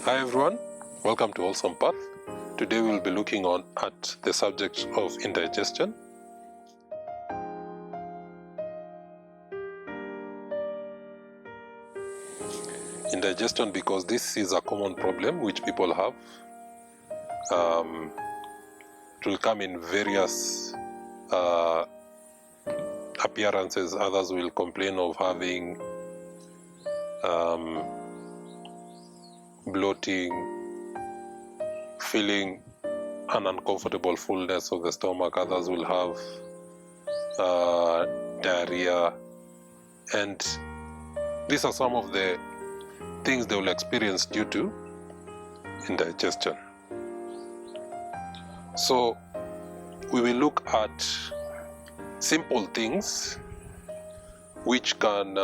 Hi everyone, welcome to Wholesome Path. Today we will be looking at the subject of indigestion. Indigestion, because this is a common problem which people have. It will come in various appearances. Others will complain of having bloating, feeling an uncomfortable fullness of the stomach. Others will have diarrhea, and these are some of the things they will experience due to indigestion. So we will look at simple things which can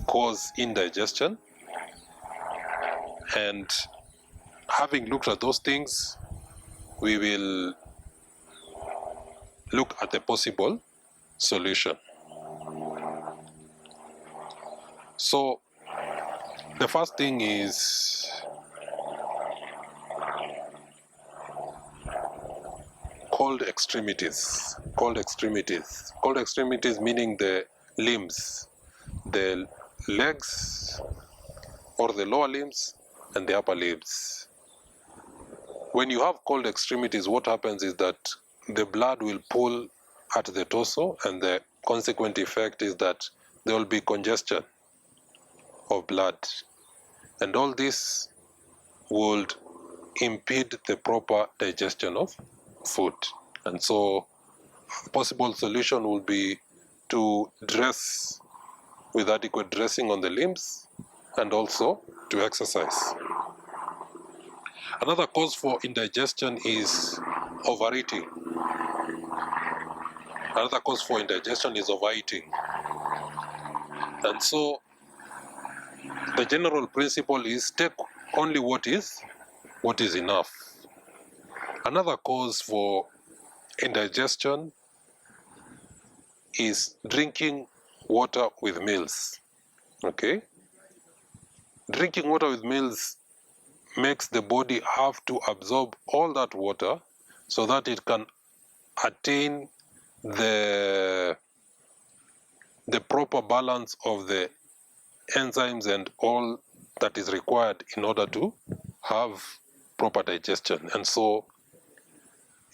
cause indigestion, and having looked at those things, we will look at the possible solution. So the first thing is cold extremities. Cold extremities meaning the limbs, the legs or the lower limbs and the upper limbs. When you have cold extremities, what happens is that the blood will pool at the torso, and the consequent effect is that there will be congestion of blood, and all this would impede the proper digestion of food. And so a possible solution will be to dress with adequate dressing on the limbs, and also to exercise. Another cause for indigestion is overeating. And so the general principle is take only what is enough. Another cause for indigestion is drinking water with meals. Okay? Drinking water with meals makes the body have to absorb all that water so that it can attain the proper balance of the enzymes and all that is required in order to have proper digestion. And so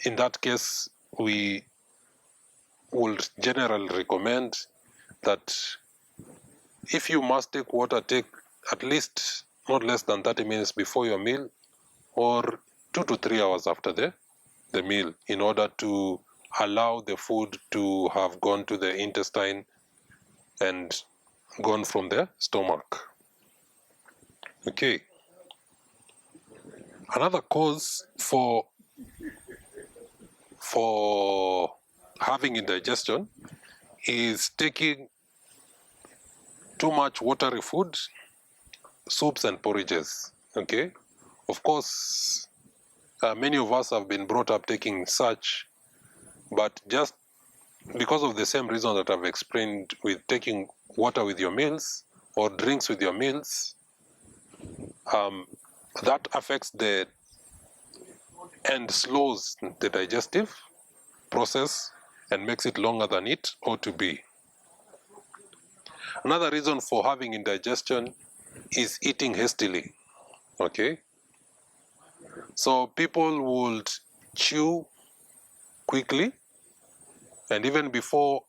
in that case, we will generally recommend that if you must take water, take at least not less than 30 minutes before your meal, or 2 to 3 hours after the meal, in order to allow the food to have gone to the intestine and gone from the stomach. Okay. Another cause for having indigestion is taking too much watery food, soups and porridges. Okay. Of course, many of us have been brought up taking such, but just because of the same reason that I've explained with taking water with your meals or drinks with your meals, that affects and slows the digestive process and makes it longer than it ought to be. Another reason for having indigestion is eating hastily. Okay? So people would chew quickly, and even before,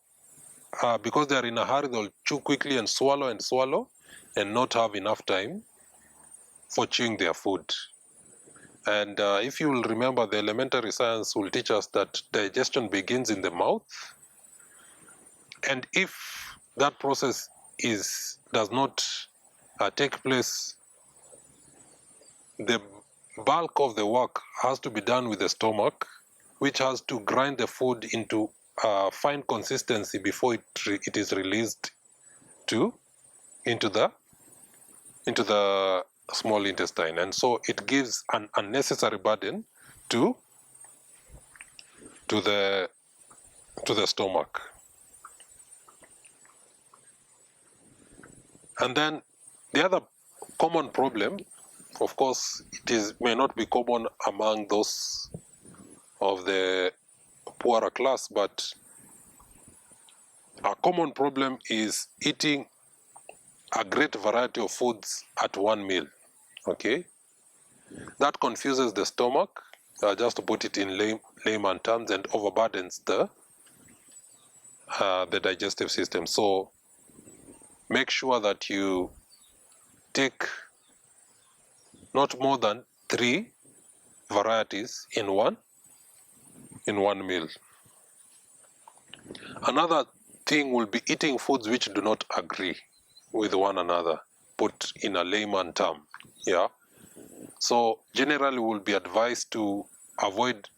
because they are in a hurry, they'll chew quickly and swallow and not have enough time for chewing their food. And if you will remember, the elementary science will teach us that digestion begins in the mouth, and if that process does not take place, the bulk of the work has to be done with the stomach, which has to grind the food into fine consistency before it is released into the small intestine. And so it gives an unnecessary burden to the stomach. And then The other common problem, of course, may not be common among those of the poorer class, but a common problem is eating a great variety of foods at one meal. Okay, that confuses the stomach, just to put it in layman terms, and overburdens the digestive system. So make sure that you take not more than 3 varieties in one meal. Another thing will be eating foods which do not agree with one another, put in a layman term. Yeah. So generally we'll be advised to avoid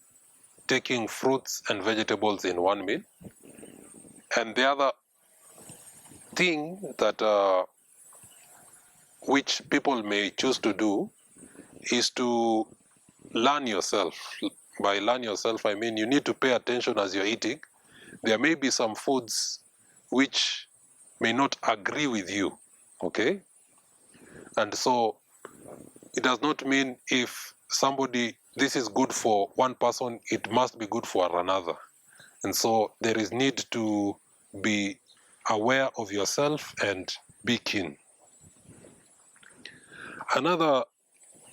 taking fruits and vegetables in one meal. And the other thing that which people may choose to do is to learn yourself. By learn yourself, I mean you need to pay attention as you're eating. There may be some foods which may not agree with you, okay? And so it does not mean if this is good for one person, it must be good for another. And so there is need to be aware of yourself and be keen. Another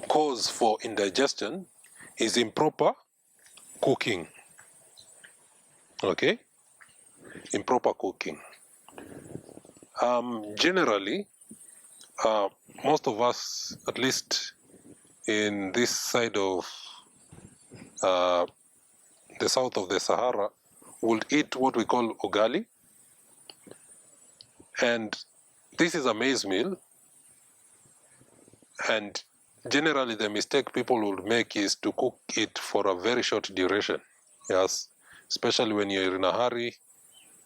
cause for indigestion is improper cooking. Okay? Improper cooking. Generally, most of us, at least in this side of the south of the Sahara, would eat what we call ugali. And this is a maize meal. And generally the mistake people would make is to cook it for a very short duration. Yes, especially when you're in a hurry,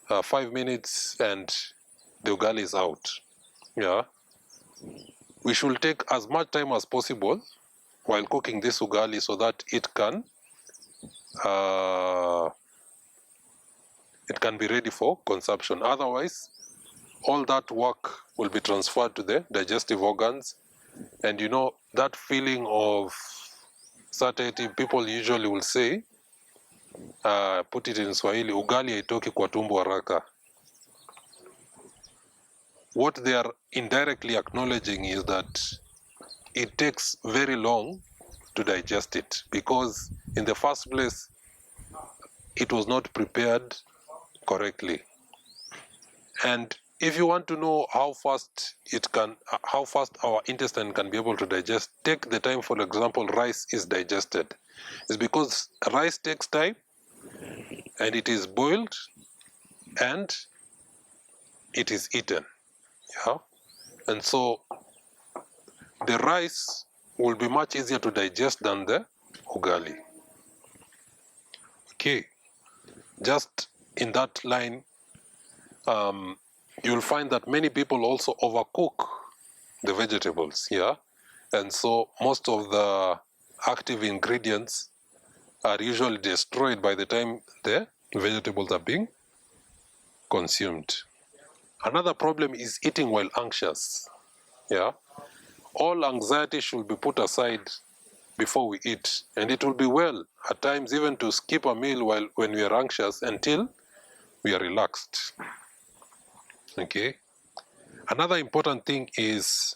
5 minutes and the ugali is out. Yeah, we should take as much time as possible while cooking this ugali so that it can be ready for consumption. Otherwise, all that work will be transferred to the digestive organs, and you know that feeling of satiety, people usually will say, put it in Swahili, ugali haitoki kwa tumbo haraka. What they are indirectly acknowledging is that it takes very long to digest it, because in the first place it was not prepared correctly. And if you want to know how fast our intestine can be able to digest, take the time, for example, rice is digested. It's because rice takes time, and it is boiled and it is eaten. Yeah? And so the rice will be much easier to digest than the ugali. Okay, just in that line, you'll find that many people also overcook the vegetables, yeah? And so most of the active ingredients are usually destroyed by the time the vegetables are being consumed. Another problem is eating while anxious, yeah? All anxiety should be put aside before we eat, and it will be well at times even to skip a meal when we are anxious until we are relaxed. Okay. Another important thing is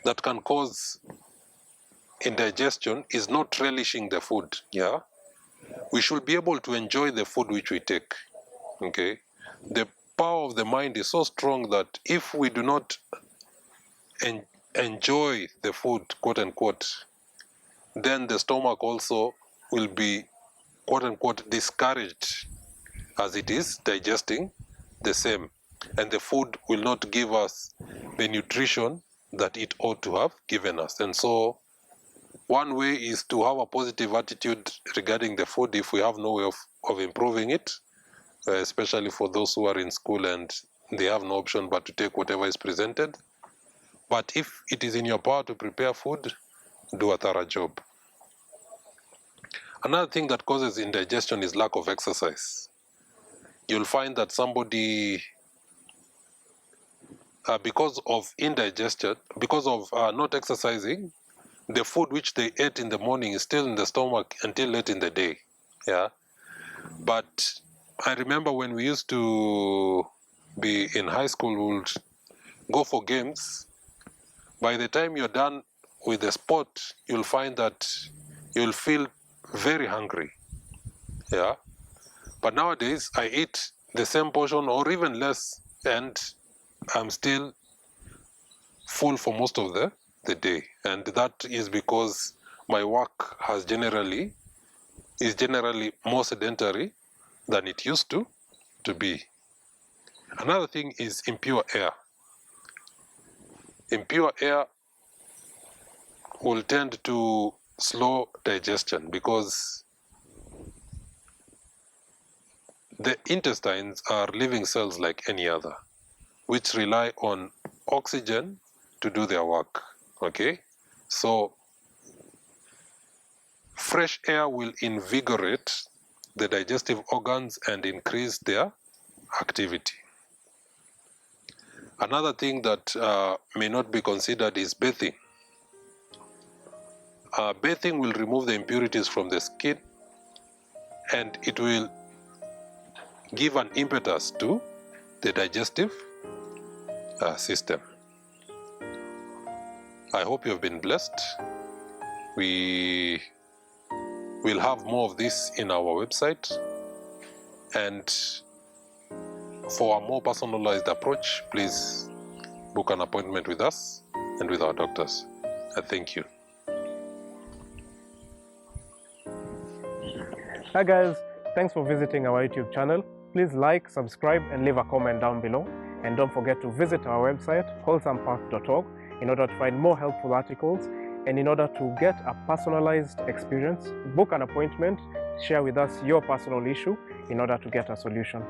that can cause indigestion is not relishing the food. Yeah, we should be able to enjoy the food which we take. Okay, the power of the mind is so strong that if we do not enjoy the food, quote unquote, then the stomach also will be, quote unquote, discouraged as it is digesting the same, and the food will not give us the nutrition that it ought to have given us. And so one way is to have a positive attitude regarding the food if we have no way of improving it, especially for those who are in school and they have no option but to take whatever is presented. But if it is in your power to prepare food, do a thorough job. Another thing that causes indigestion is lack of exercise. You'll find that somebody because of indigestion, because of not exercising, the food which they ate in the morning is still in the stomach until late in the day. Yeah. But I remember when we used to be in high school, we would go for games. By the time you're done with the sport, you'll find that you'll feel very hungry. Yeah. But nowadays, I eat the same portion or even less, and I'm still full for most of the day. And that is because my work is generally more sedentary than it used to be. Another thing is impure air. Impure air will tend to slow digestion because the intestines are living cells like any other, which rely on oxygen to do their work. Okay? So fresh air will invigorate the digestive organs and increase their activity. Another thing that may not be considered is bathing. Bathing will remove the impurities from the skin, and it will give an impetus to the digestive system. I hope you have been blessed. We will have more of this in our website, and for a more personalized approach, please book an appointment with us and with our doctors. Thank you. Hi guys, thanks for visiting our YouTube channel. Please like, subscribe and leave a comment down below. And don't forget to visit our website, wholesomepath.org, in order to find more helpful articles and in order to get a personalized experience. Book an appointment, share with us your personal issue in order to get a solution.